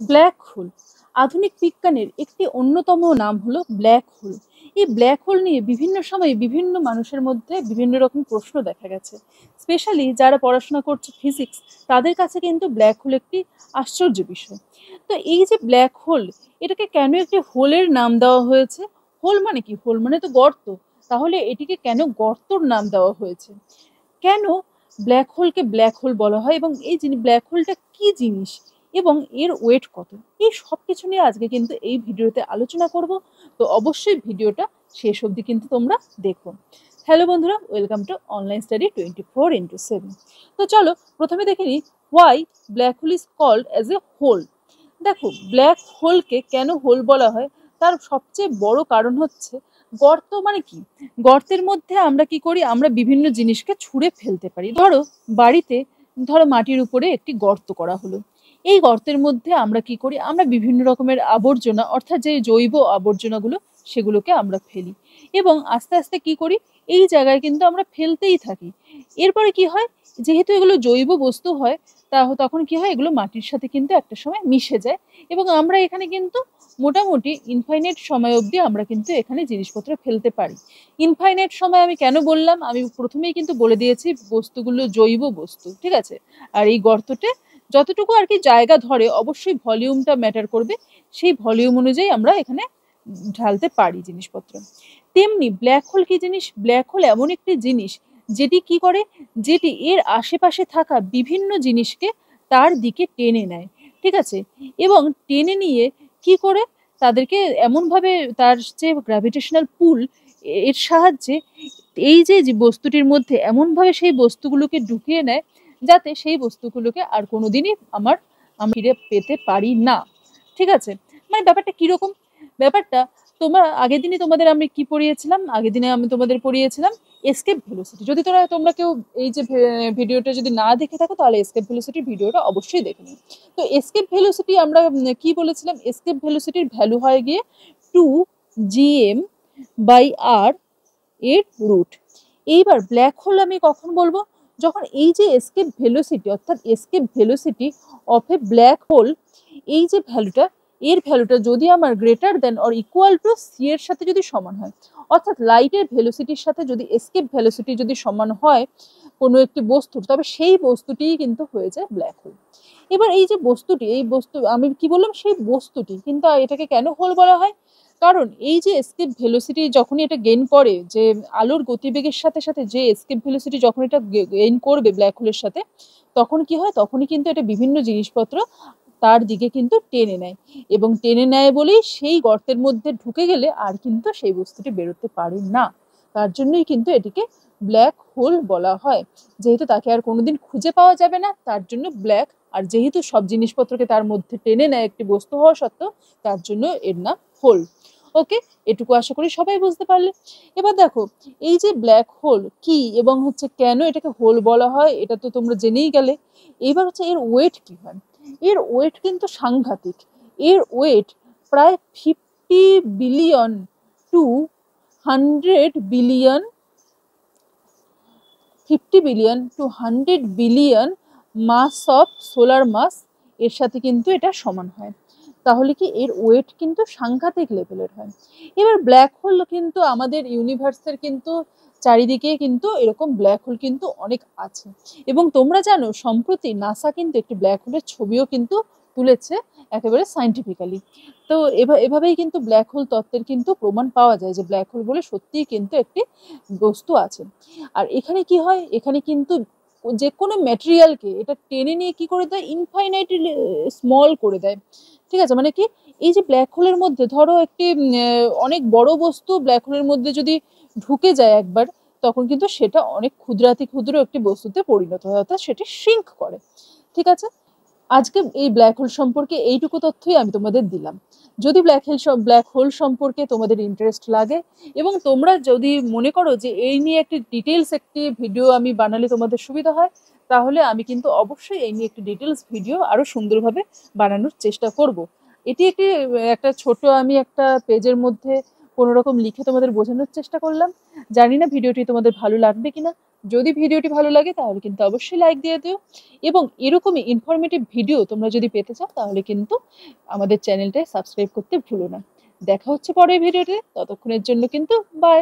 Black hole আধুনিক বিজ্ঞানের একটি অন্যতম নাম হলো ব্ল্যাক হোল। এই ব্ল্যাক হোল নিয়ে বিভিন্ন সময়ে বিভিন্ন মানুষের মধ্যে বিভিন্ন রকম প্রশ্ন দেখা গেছে। স্পেশালি যারা পড়াশোনা করছে ফিজিক্স, তাদের কাছে কিন্তু ব্ল্যাক হোল একটি আশ্চর্য বিষয়। তো এই যে ব্ল্যাক হোল, এটাকে কেন একটি হোলের নাম দেওয়া হয়েছে? হোল মানে কি? হোল মানে তো গর্ত। তাহলে এটিকে কেন গর্তর নাম দেওয়া হয়েছে? কেন ব্ল্যাক হোলকে ব্ল্যাক হোল বলা হয়, এবং এই ব্ল্যাক হোলটা কি জিনিস, এবং এর ওয়েট কত? এই সব কিছু নিয়ে আজকে কিন্তু এই ভিডিওতে আলোচনা করব। তো অবশ্যই ভিডিওটা শেষ অবধি কিন্তু তোমরা দেখো। হ্যালো বন্ধুরা, welcome to online study 24x7। তো চলো প্রথমে দেখে নিই why black hole is called as a hole. দেখো, ব্ল্যাক হোলকে কেন হোল বলা হয়, তার সবচেয়ে বড় কারণ হচ্ছে গর্ত মানে কি? গর্তের মধ্যে আমরা কি করি? আমরা বিভিন্ন জিনিসকে ছুঁড়ে ফেলতে পারি। ধরো বাড়িতে, ধরো মাটির উপরে একটি গর্ত করা হলো। এই গর্তের মধ্যে আমরা কি করি? আমরা বিভিন্ন রকমের আবর্জনা, অর্থাৎ যে জৈব আবর্জনাগুলো, সেগুলোকে আমরা ফেলি, এবং আস্তে আস্তে কি করি? এই জায়গায় কিন্তু আমরা ফেলতেই থাকি। এরপরে কি হয়? যেহেতু এগুলো জৈব বস্তু হয়, তখন কি হয়? এগুলো মাটির সাথে কিন্তু একটা সময় মিশে যায়, এবং আমরা এখানে কিন্তু মোটামুটি ইনফাইনাইট সময় অবধি আমরা কিন্তু এখানে জিনিসপত্র ফেলতে পারি। ইনফাইনাইট সময় আমি কেন বললাম? আমি প্রথমেই কিন্তু বলে দিয়েছি বস্তুগুলো জৈব বস্তু, ঠিক আছে? আর এই গর্ততে যতটুকু আর কি জায়গা ধরে, অবশ্যই ভলিউমটা ম্যাটার করবে। সেই ভলিউম অনুযায়ী আমরা এখানে ঢালতে পারি জিনিসপত্র। তেমনি ব্ল্যাক হোল কি জিনিস? ব্ল্যাক হোল এমন একটি জিনিস যেটি কি করে, যেটি এর আশেপাশে থাকা বিভিন্ন জিনিসকে তার দিকে টেনে নেয়, ঠিক আছে? এবং টেনে নিয়ে কি করে, তাদেরকে এমনভাবে, তার যে গ্র্যাভিটেশনাল পুল, এর সাহায্যে এই যে বস্তুটির মধ্যে এমনভাবে সেই বস্তুগুলোকে ঢুকিয়ে নেয়, যাতে সেই বস্তুগুলোকে আর কোনোদিনই আমরা ফিরে পেতে পারি না, ঠিক আছে? মানে ব্যাপারটা কিরকম? ব্যাপারটা আগের দিনে আমি কি পড়িয়েছিলাম? আগের দিনে আমি তোমাদের পড়িয়েছিলাম এসকেপ ভেলোসিটি। যদি তোমরা কেউ এই যে ভিডিওটা যদি না দেখে থাকো, তাহলে এসকেপ ভেলোসিটির ভিডিওটা অবশ্যই দেখে নিও। তো এসকেপ ভেলোসিটি আমরা কি বলেছিলাম? এসকেপ ভেলোসিটির ভ্যালু হয় গিয়ে 2gm/r এর রুট। এইবার ব্ল্যাক হোল আমি কখন বলবো? যখন এই যে এসকেপ ভেলোসিটি, অর্থাৎ escape velocity of a black hole, এই যে ভ্যালুটা, এর ভ্যালুটা যদি আমার greater than or equal to C এর সাথে যদি সমান হয়, অর্থাৎ লাইটের ভেলোসিটির সাথে যদি এসকেপ ভেলোসিটি যদি সমান হয় কোনো একটি বস্তুর, তবে সেই বস্তুটিই কিন্তু হয়ে যায় ব্ল্যাক হোল। এবার এই যে বস্তুটি, এই বস্তু আমি কি বললাম? সেই বস্তুটি। কিন্তু এটাকে কেন হোল বলা হয়? কারণ এই যে এসকেপ ভেলোসিটি যখনই এটা গেইন করে, যে আলোর গতিবেগের সাথে সাথে যে এসকেপ ভেলোসিটি যখন এটা গেইন করবে ব্ল্যাক হোলের সাথে, তখন কি হয়? তখনই কিন্তু এটা বিভিন্ন জিনিসপত্র তার দিকে কিন্তু টেনে নেয়, এবং টেনে নেয় বলেই সেই গর্তের মধ্যে ঢুকে গেলে আর কিন্তু সেই বস্তুটি বেরোতে পারে না। তার জন্যই কিন্তু এটিকে ব্ল্যাক হোল বলা হয়। যেহেতু তাকে আর কোনোদিন খুঁজে পাওয়া যাবে না, তার জন্য ব্ল্যাক। আর যেহেতু সব জিনিসপত্রকে তার মধ্যে টেনে নেয় একটি বস্তু হওয়া সত্ত্বেও, তার জন্য এর নাম হোল। ওকে, এটুকু আশা করি সবাই বুঝতে পারলে। এবার দেখো, এই যে ব্ল্যাক হোল কি এবং হচ্ছে কেন এটাকে হোল বলা হয়, এটা তো তোমরা জেনেই গেলে। এবার হচ্ছে এর ওয়েট কি হয়? এর ওয়েট কিন্তু সাংঘাতিক। এর ওয়েট প্রায় 50 billion to 100 billion, 50 billion to 100 billion mass of solar mass, এর সাথে কিন্তু এটা সমান হয়। তাহলে কি এর ওয়েট কিন্তু সাংঘাতিক লেভেলের হয়। এবার ব্ল্যাক হোল কিন্তু আমাদের ইউনিভার্সের কিন্তু চারিদিকে কিন্তু এরকম ব্ল্যাক হোল কিন্তু অনেক আছে, এবং তোমরা জানো সম্প্রতি নাসা কিন্তু একটি ব্ল্যাক হোলের ছবিও কিন্তু তুলেছে, একেবারে সাইন্টিফিক্যালি। তো এভাবেই কিন্তু ব্ল্যাক হোল তত্ত্বের কিন্তু প্রমাণ পাওয়া যায় যে ব্ল্যাক হোল বলে সত্যিই কিন্তু একটি বস্তু আছে। আর এখানে কি হয়? এখানে কিন্তু যে কোনো ম্যাটেরিয়ালকে এটা টেনে নিয়ে কি করে দেয়? ইনফাইনাইটলি স্মল করে দেয়, ঠিক আছে? মানে কি, এই যে ব্ল্যাক হোলের মধ্যে ধরো একটি অনেক বড় বস্তু ব্ল্যাক হোলের মধ্যে যদি ঢুকে যায় একবার, তখন কিন্তু সেটা অনেক ক্ষুদ্রাতি ক্ষুদ্র একটি বস্তুতে পরিণত হয়, অর্থাৎ সেটি শ্রিঙ্ক করে, ঠিক আছে? আজকে এই ব্ল্যাক হোল সম্পর্কে এইটুকু তথ্যই আমি তোমাদের দিলাম। যদি ব্ল্যাক হোল সম্পর্কে তোমাদের ইন্টারেস্ট লাগে, এবং তোমরা যদি মনে করো যে এই নিয়ে একটি ডিটেলস একটি ভিডিও আমি বানালে তোমাদের সুবিধা হয়, তাহলে আমি কিন্তু অবশ্যই এই নিয়ে একটি ডিটেলস ভিডিও আরো সুন্দরভাবে বানানোর চেষ্টা করব। এটি একটা ছোট আমি একটা পেজের মধ্যে কোনো রকম লিখে তোমাদের বোঝানোর চেষ্টা করলাম। জানি না ভিডিওটি তোমাদের ভালো লাগবে কিনা। যদি ভিডিওটি ভালো লাগে তাহলে কিন্তু অবশ্যই লাইক দিয়ে দিও, এবং এরকমই ইনফরমেটিভ ভিডিও তোমরা যদি পেতে চাও তাহলে কিন্তু আমাদের চ্যানেলটা সাবস্ক্রাইব করতে ভুলো না। দেখা হচ্ছে পরের ভিডিওতে, ততক্ষণের জন্য কিন্তু বাই।